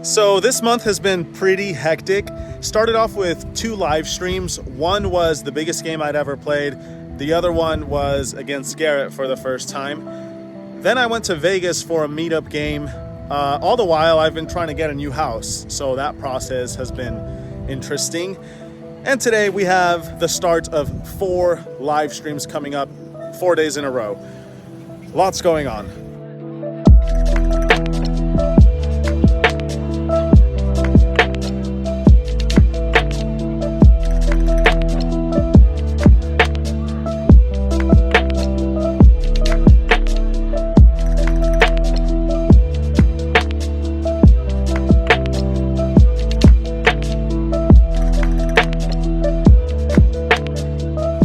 So this month has been pretty hectic. Started off with 2 live streams. One was the biggest game I'd ever played. The other one was against Garrett for the first time. Then I went to Vegas for a meetup game. All the while I've been trying to get a new house, so that process has been interesting. And today we have the start of 4 live streams coming up 4 days in a row. Lots going on.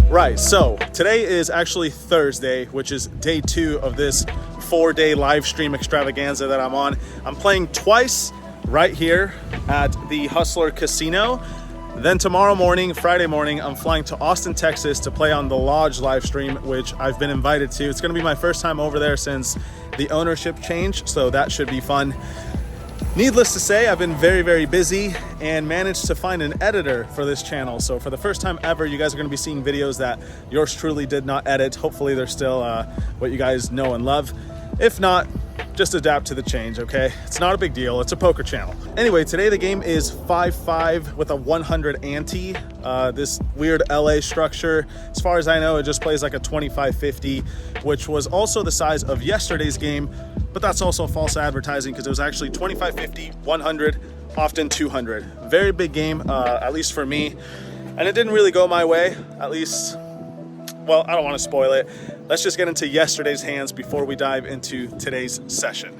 Right, so today is actually Thursday, which is day 2 of this 4-day live stream extravaganza that I'm on. I'm playing twice right here at the Hustler Casino. Then tomorrow morning, Friday morning, I'm flying to Austin, Texas to play on the Lodge live stream, which I've been invited to. It's gonna be my first time over there since the ownership change, so that should be fun. Needless to say, I've been very, very busy and managed to find an editor for this channel. So for the first time ever, you guys are gonna be seeing videos that yours truly did not edit. Hopefully they're still what you guys know and love. If not, just adapt to the change, okay? It's not a big deal, it's a poker channel. Anyway, today the game is 5-5 with a 100 ante. This weird LA structure. As far as I know, it just plays like a 25-50, which was also the size of yesterday's game, but that's also false advertising because it was actually 25-50, 100, often 200. Very big game, at least for me. And it didn't really go my way, at least, well, I don't want to spoil it. Let's just get into yesterday's hands before we dive into today's session.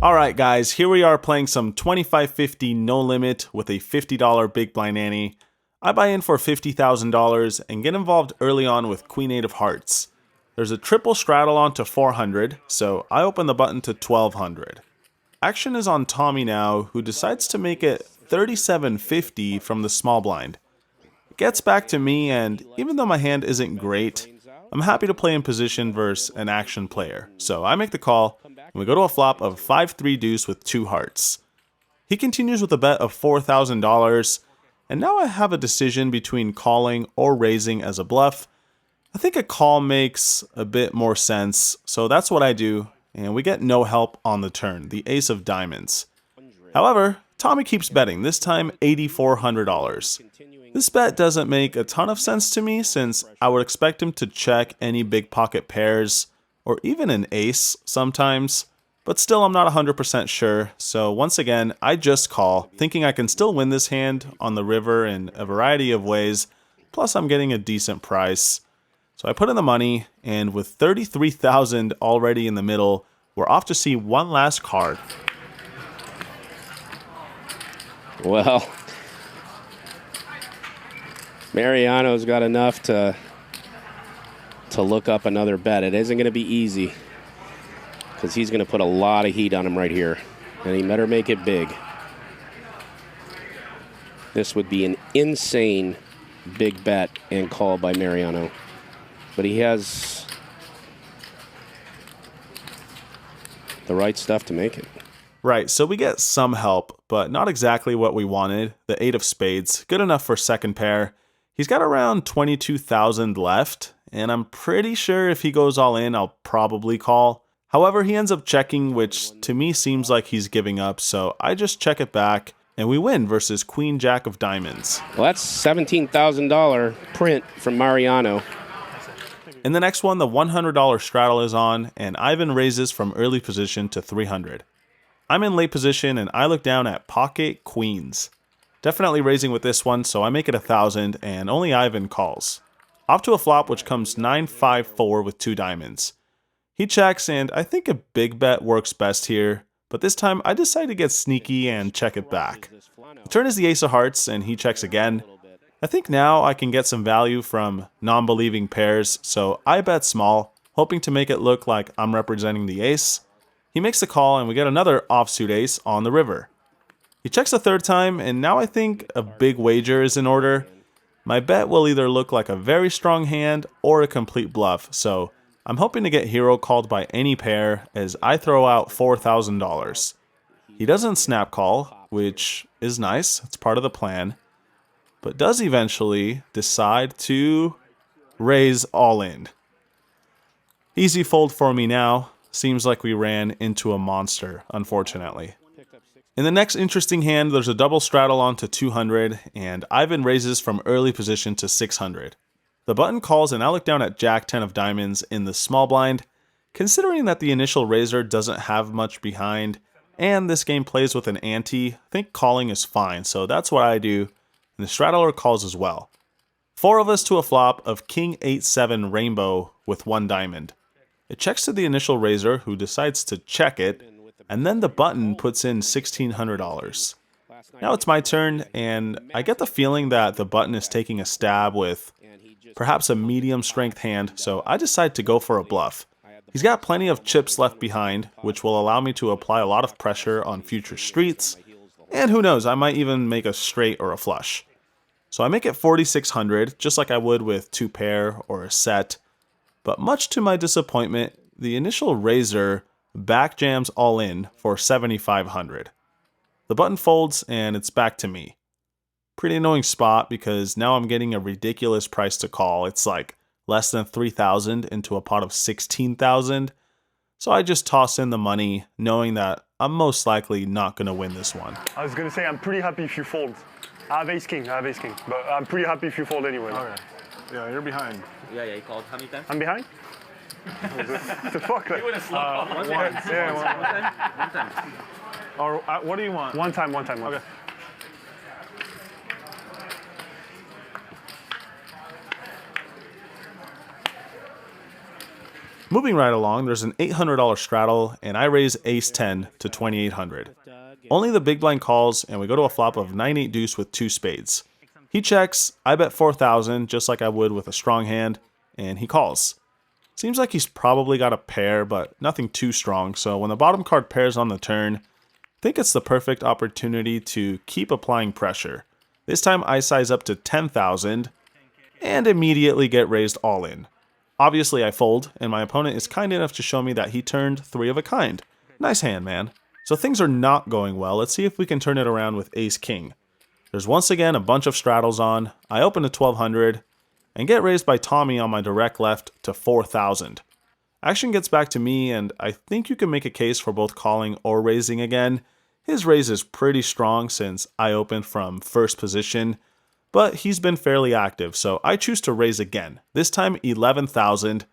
Alright guys, here we are playing some 25-50 no limit with a $50 big blind ante. I buy in for $50,000 and get involved early on with Queen 8 of Hearts. There's a triple straddle on to 400, so I open the button to 1200. Action is on Tommy now, who decides to make it 37-50 from the small blind. It gets back to me, and even though my hand isn't great, I'm happy to play in position versus an action player. So I make the call, and we go to a flop of 5-3 deuce with 2 hearts. He continues with a bet of $4,000, and now I have a decision between calling or raising as a bluff. I think a call makes a bit more sense, so that's what I do, and we get no help on the turn, the ace of diamonds. However, Tommy keeps betting, this time $8,400. This bet doesn't make a ton of sense to me since I would expect him to check any big pocket pairs, or even an ace sometimes. But still, I'm not 100% sure, so once again, I just call, thinking I can still win this hand on the river in a variety of ways, plus I'm getting a decent price. So I put in the money, and with $33,000 already in the middle, we're off to see one last card. Well, Mariano's got enough to look up another bet. It isn't going to be easy, because he's going to put a lot of heat on him right here. And he better make it big. This would be an insane big bet and call by Mariano. But he has the right stuff to make it. Right, so we get some help, but not exactly what we wanted. The 8 of spades, good enough for second pair. He's got around 22,000 left, and I'm pretty sure if he goes all in, I'll probably call. However, he ends up checking, which to me seems like he's giving up, so I just check it back, and we win versus Queen Jack of Diamonds. Well, that's $17,000 print from Mariano. In the next one, the $100 straddle is on, and Ivan raises from early position to 300. I'm in late position, and I look down at pocket queens. Definitely raising with this one, so I make it 1,000, and only Ivan calls. Off to a flop, which comes 9-5-4 with 2 diamonds. He checks, and I think a big bet works best here, but this time I decide to get sneaky and check it back. The turn is the ace of hearts, and he checks again. I think now I can get some value from non-believing pairs, so I bet small, hoping to make it look like I'm representing the ace. He makes the call and we get another offsuit ace on the river. He checks a third time, and now I think a big wager is in order. My bet will either look like a very strong hand or a complete bluff, so I'm hoping to get hero called by any pair as I throw out $4,000. He doesn't snap call, which is nice, it's part of the plan, but does eventually decide to raise all in. Easy fold for me now. Seems like we ran into a monster, unfortunately. In the next interesting hand, there's a double straddle on to 200, and Ivan raises from early position to 600. The button calls, and I look down at Jack 10 of diamonds in the small blind. Considering that the initial raiser doesn't have much behind, and this game plays with an ante, I think calling is fine, so that's what I do, and the straddler calls as well. 4 of us to a flop of King 8-7 rainbow with 1 diamond. It checks to the initial raiser, who decides to check it, and then the button puts in $1,600. Now it's my turn, and I get the feeling that the button is taking a stab with perhaps a medium strength hand, so I decide to go for a bluff. He's got plenty of chips left behind, which will allow me to apply a lot of pressure on future streets, and who knows, I might even make a straight or a flush. So I make it 4,600, just like I would with 2 pair or a set, but much to my disappointment, the initial raiser back jams all in for 7,500. The button folds and it's back to me. Pretty annoying spot because now I'm getting a ridiculous price to call. It's like less than 3,000 into a pot of 16,000. So I just toss in the money knowing that I'm most likely not going to win this one. I was going to say I'm pretty happy if you fold. I have ace king, but I'm pretty happy if you fold anyway. Okay. Yeah, you're behind. Yeah, he called. How many times? I'm behind? The fuck? You would have slumped One time. Or what do you want? One time. Okay. Moving right along, there's an $800 straddle, and I raise ace 10 to 2,800. Only the big blind calls, and we go to a flop of 9-8 deuce with 2 spades. He checks, I bet 4,000, just like I would with a strong hand, and he calls. Seems like he's probably got a pair, but nothing too strong, so when the bottom card pairs on the turn, I think it's the perfect opportunity to keep applying pressure. This time I size up to 10,000, and immediately get raised all in. Obviously I fold, and my opponent is kind enough to show me that he turned 3 of a kind. Nice hand, man. So things are not going well. Let's see if we can turn it around with ace-king. There's once again a bunch of straddles on. I open to 1,200, and get raised by Tommy on my direct left to 4,000. Action gets back to me, and I think you can make a case for both calling or raising again. His raise is pretty strong since I opened from first position, but he's been fairly active, so I choose to raise again, this time 11,000,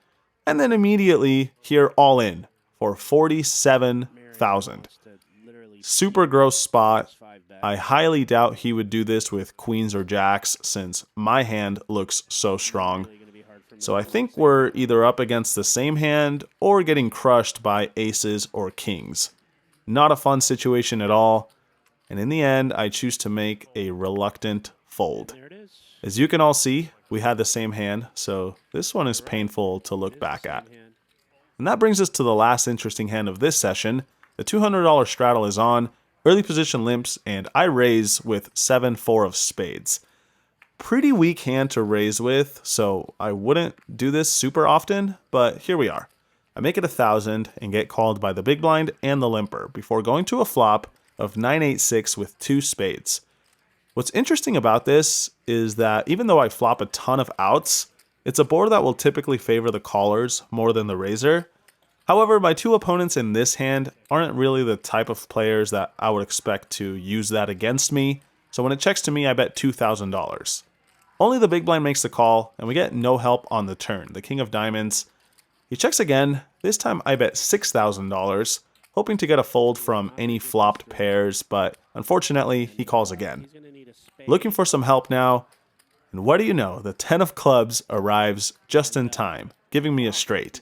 and then immediately here all in for 47,000. Super gross spot. I highly doubt he would do this with queens or jacks since my hand looks so strong. So I think we're either up against the same hand or getting crushed by aces or kings. Not a fun situation at all. And in the end, I choose to make a reluctant fold. As you can all see, we had the same hand, so this one is painful to look back at. And that brings us to the last interesting hand of this session. The $200 straddle is on, early position limps, and I raise with 7-4 of spades. Pretty weak hand to raise with, so I wouldn't do this super often, but here we are. I make it 1,000 and get called by the big blind and the limper before going to a flop of 9-8-6 with 2 spades. What's interesting about this is that even though I flop a ton of outs, it's a board that will typically favor the callers more than the raiser. However, my 2 opponents in this hand aren't really the type of players that I would expect to use that against me, so when it checks to me, I bet $2,000. Only the big blind makes the call, and we get no help on the turn, the king of diamonds. He checks again, this time I bet $6,000, hoping to get a fold from any flopped pairs, but unfortunately, he calls again. Looking for some help now, and what do you know, the 10 of clubs arrives just in time, giving me a straight.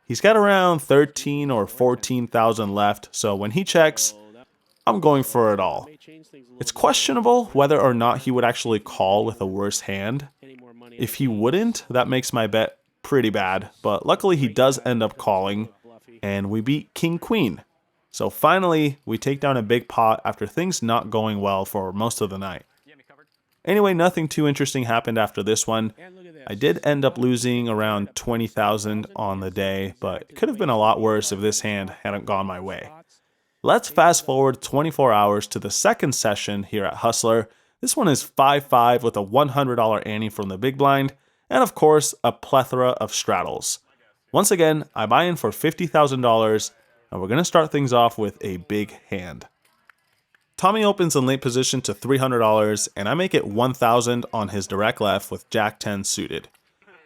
He's got around 13 or 14,000 left, so when he checks, I'm going for it all. It's questionable whether or not he would actually call with a worse hand. If he wouldn't, that makes my bet pretty bad, but luckily he does end up calling. and we beat King Queen. So finally, we take down a big pot after things not going well for most of the night. Anyway, nothing too interesting happened after this one. I did end up losing around 20,000 on the day, but it could have been a lot worse if this hand hadn't gone my way. Let's fast forward 24 hours to the second session here at Hustler. This one is 5-5 with a $100 ante from the big blind, and of course, a plethora of straddles. Once again, I buy in for $50,000, and we're going to start things off with a big hand. Tommy opens in late position to $300, and I make it $1,000 on his direct left with Jack 10 suited.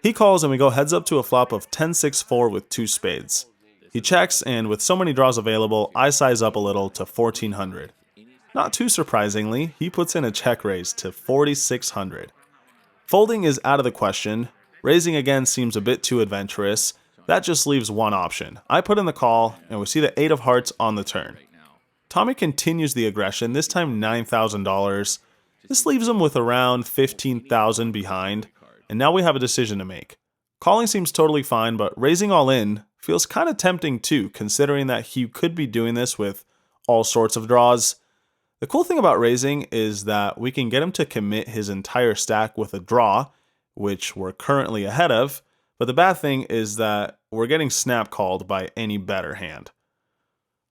He calls, and we go heads up to a flop of 10-6-4 with 2 spades. He checks, and with so many draws available, I size up a little to $1,400. Not too surprisingly, he puts in a check raise to $4,600. Folding is out of the question. Raising again seems a bit too adventurous. That just leaves one option. I put in the call, and we see the 8 of hearts on the turn. Tommy continues the aggression, this time $9,000. This leaves him with around $15,000 behind, and now we have a decision to make. Calling seems totally fine, but raising all in feels kind of tempting too, considering that he could be doing this with all sorts of draws. The cool thing about raising is that we can get him to commit his entire stack with a draw, which we're currently ahead of, but the bad thing is that we're getting snap called by any better hand.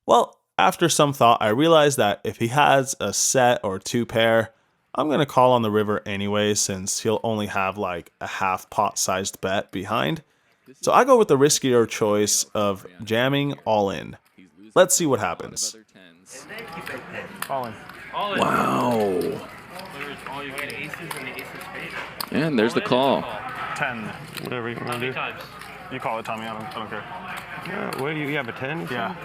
Well, after some thought, I realized that if he has a set or 2 pair, I'm going to call on the river anyway, since he'll only have like a half pot sized bet behind. So I go with the riskier choice of jamming all in. Let's see what happens. All in. Wow. And there's the call. 10. Whatever you want to do. Times. You call it, Tommy. I don't care. Yeah, what do you have a 10? Yeah.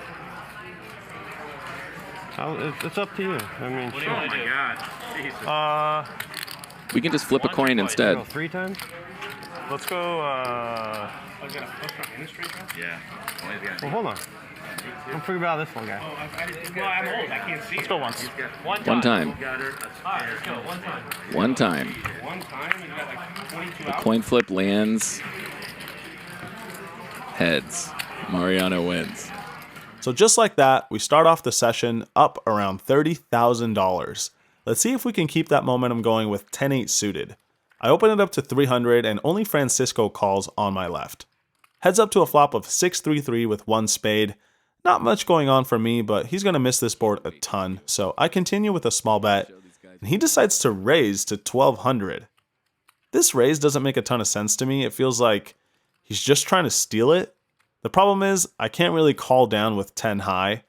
It's up to you. I mean, What do you want to do? We can just flip a coin instead. Go 3 times? Let's go. Yeah. Well, hold on. I'm figure out this one guy. Well, I'm old. I can't see. Let's go once. One time. All right, let's go. One time. One time. One time. You got like 22 The hours. coin flip lands heads. Mariano wins. So just like that, we start off the session up around $30,000. Let's see if we can keep that momentum going with 10-8 suited. I open it up to 300 and only Francisco calls on my left. Heads up to a flop of 6-3-3 with 1 spade. Not much going on for me, but he's going to miss this board a ton, so I continue with a small bet, and he decides to raise to 1,200. This raise doesn't make a ton of sense to me. It feels like he's just trying to steal it. The problem is, I can't really call down with 10 high.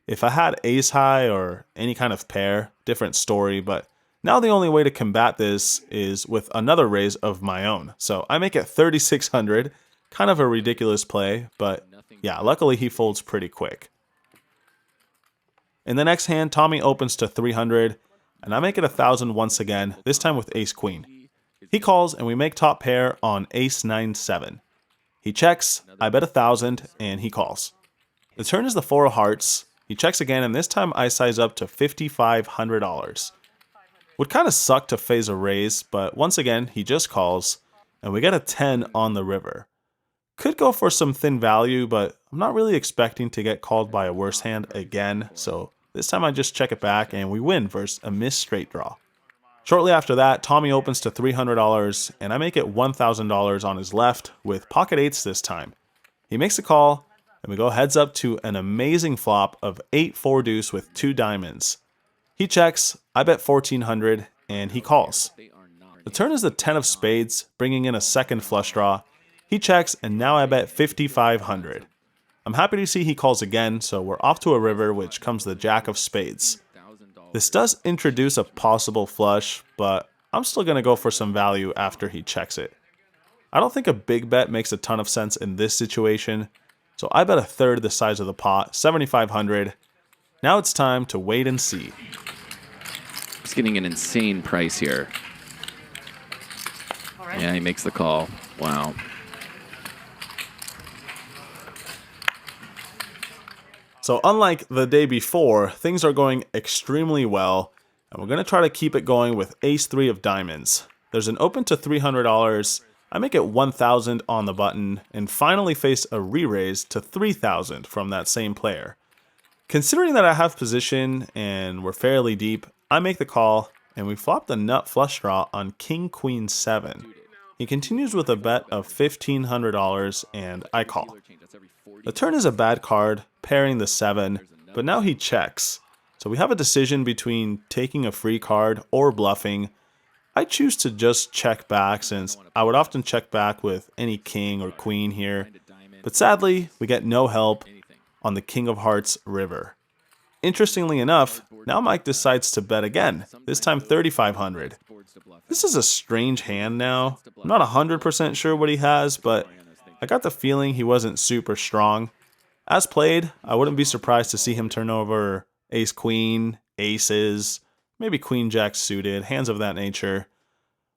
If I had ace high or any kind of pair, different story, but now the only way to combat this is with another raise of my own. So I make it 3,600, kind of a ridiculous play, but yeah, luckily he folds pretty quick. In the next hand, Tommy opens to 300, and I make it 1,000 once again, this time with ace queen. He calls, and we make top pair on ace 9-7. He checks, I bet 1,000, and he calls. The turn is the 4 of hearts. He checks again, and this time I size up to $5,500. Would kind of suck to phase a raise, but once again, he just calls, and we get a 10 on the river. Could go for some thin value, but I'm not really expecting to get called by a worse hand again, so this time I just check it back, and we win versus a missed straight draw. Shortly after that, Tommy opens to $300, and I make it $1,000 on his left with pocket eights this time. He makes a call, and we go heads up to an amazing flop of 8-4 deuce with 2 diamonds. He checks, I bet 1,400, and he calls. The turn is the 10 of spades, bringing in a second flush draw. He checks, and now I bet 5,500. I'm happy to see he calls again, so we're off to a river, which comes the jack of spades. This does introduce a possible flush, but I'm still going to go for some value after he checks it. I don't think a big bet makes a ton of sense in this situation, so I bet 1/3 the size of the pot, 7,500. Now it's time to wait and see. He's getting an insane price here. Yeah, he makes the call. Wow. So unlike the day before, things are going extremely well, and we're going to try to keep it going with ace 3 of diamonds. There's an open to $300. I make it 1,000 on the button and finally face a re-raise to 3,000 from that same player. Considering that I have position and we're fairly deep, I make the call and we flop the nut flush draw on King Queen 7. He continues with a bet of $1,500 and I call. The turn is a bad card, pairing the 7, but now he checks. So we have a decision between taking a free card or bluffing. I choose to just check back since I would often check back with any king or queen here. But sadly, we get no help on the King of Hearts river. Interestingly enough, now Mike decides to bet again, this time $3,500. This is a strange hand now. I'm not 100% sure what he has, but I got the feeling he wasn't super strong. As played, I wouldn't be surprised to see him turn over ace-queen, aces, maybe queen-jack suited, hands of that nature.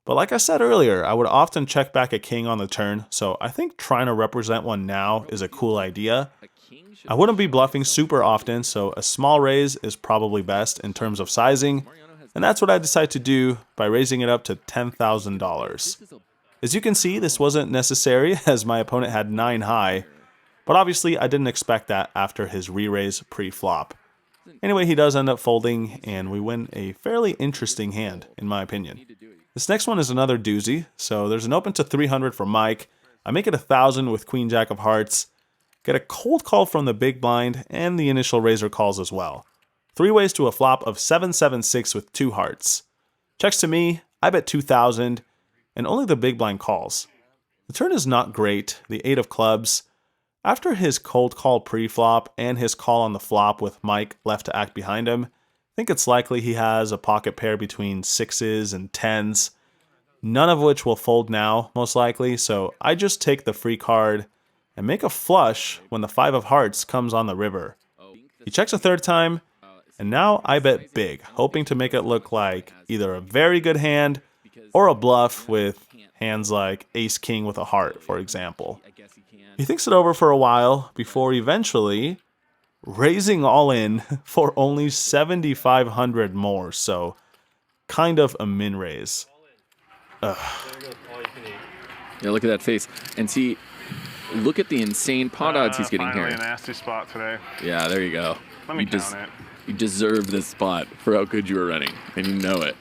But like I said earlier, I would often check back a king on the turn, so I think trying to represent one now is a cool idea. I wouldn't be bluffing super often, so a small raise is probably best in terms of sizing, and that's what I decided to do by raising it up to $10,000. As you can see, this wasn't necessary as my opponent had 9 high, but obviously I didn't expect that after his re-raise pre-flop. Anyway, he does end up folding, and we win a fairly interesting hand, in my opinion. This next one is another doozy, so there's an open to 300 for Mike. I make it 1,000 with Queen Jack of Hearts. Get a cold call from the big blind and the initial raiser calls as well. 3 ways to a flop of 7-7-6 with 2 hearts. Checks to me, I bet 2,000, and only the big blind calls. The turn is not great, the 8 of clubs. After his cold call pre-flop and his call on the flop with Mike left to act behind him, I think it's likely he has a pocket pair between 6s and 10s, none of which will fold now, most likely, so I just take the free card and make a flush when the 5 of hearts comes on the river. He checks a third time, and now I bet big, hoping to make it look like either a very good hand or a bluff with hands like ace-king with a heart, for example. He thinks it over for a while before eventually raising all in for only 7,500 more, so kind of a min raise. Ugh. Yeah, look at that face. And see, look at the insane pot odds he's getting here. A nasty spot today. Yeah, there you go. Let me count it. You deserve this spot for how good you were running, and you know it.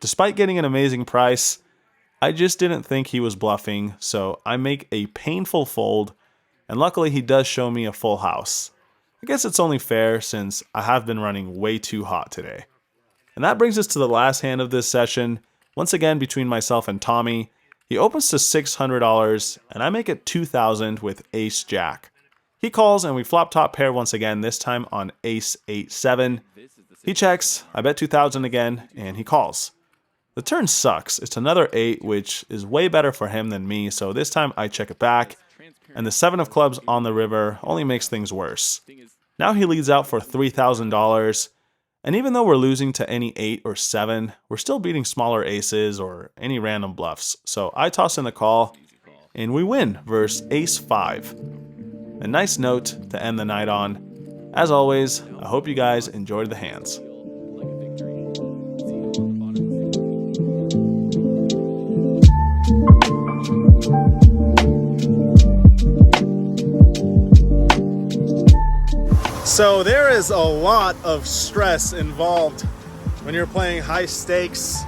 Despite getting an amazing price, I just didn't think he was bluffing, so I make a painful fold, and luckily he does show me a full house. I guess it's only fair since I have been running way too hot today. And that brings us to the last hand of this session, once again between myself and Tommy. He opens to $600, and I make it $2,000 with ace-jack. He calls, and we flop top pair once again, this time on ace-8-7. He checks, I bet $2,000 again, and he calls. The turn sucks. It's another 8, which is way better for him than me, so this time I check it back, and the 7 of clubs on the river only makes things worse. Now he leads out for $3,000, and even though we're losing to any 8 or 7, we're still beating smaller aces or any random bluffs, so I toss in the call, and we win versus ace-5. A nice note to end the night on. As always, I hope you guys enjoyed the hands. So there is a lot of stress involved when you're playing high stakes,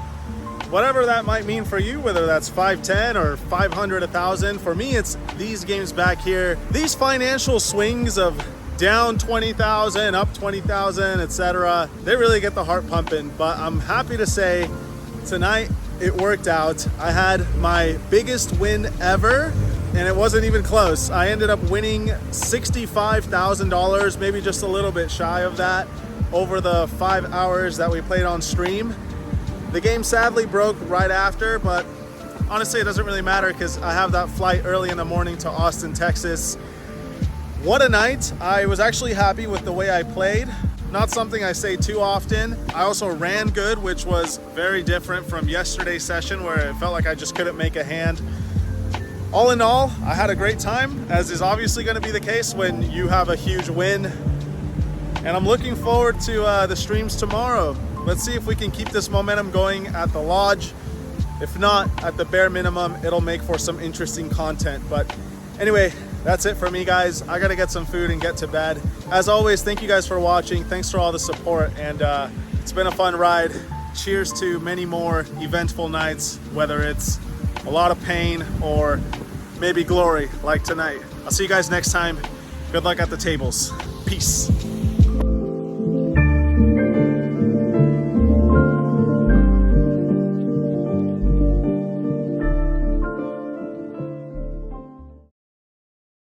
whatever that might mean for you, whether that's 510 or 500, 1,000. For me, it's these games back here. These financial swings of down 20,000, up 20,000, etc. They really get the heart pumping, but I'm happy to say tonight it worked out. I had my biggest win ever, and it wasn't even close. I ended up winning $65,000, maybe just a little bit shy of that, over the 5 hours that we played on stream. The game sadly broke right after, but honestly it doesn't really matter because I have that flight early in the morning to Austin, Texas. What a night. I was actually happy with the way I played. Not something I say too often. I also ran good, which was very different from yesterday's session where it felt like I just couldn't make a hand. All in all, I had a great time, as is obviously going to be the case when you have a huge win. And I'm looking forward to the streams tomorrow. Let's see if we can keep this momentum going at the lodge. If not, at the bare minimum, it'll make for some interesting content. But anyway, that's it for me, guys. I gotta get some food and get to bed. As always, thank you guys for watching. Thanks for all the support, and it's been a fun ride. Cheers to many more eventful nights, whether it's a lot of pain or maybe glory like tonight. I'll see you guys next time. Good luck at the tables. Peace.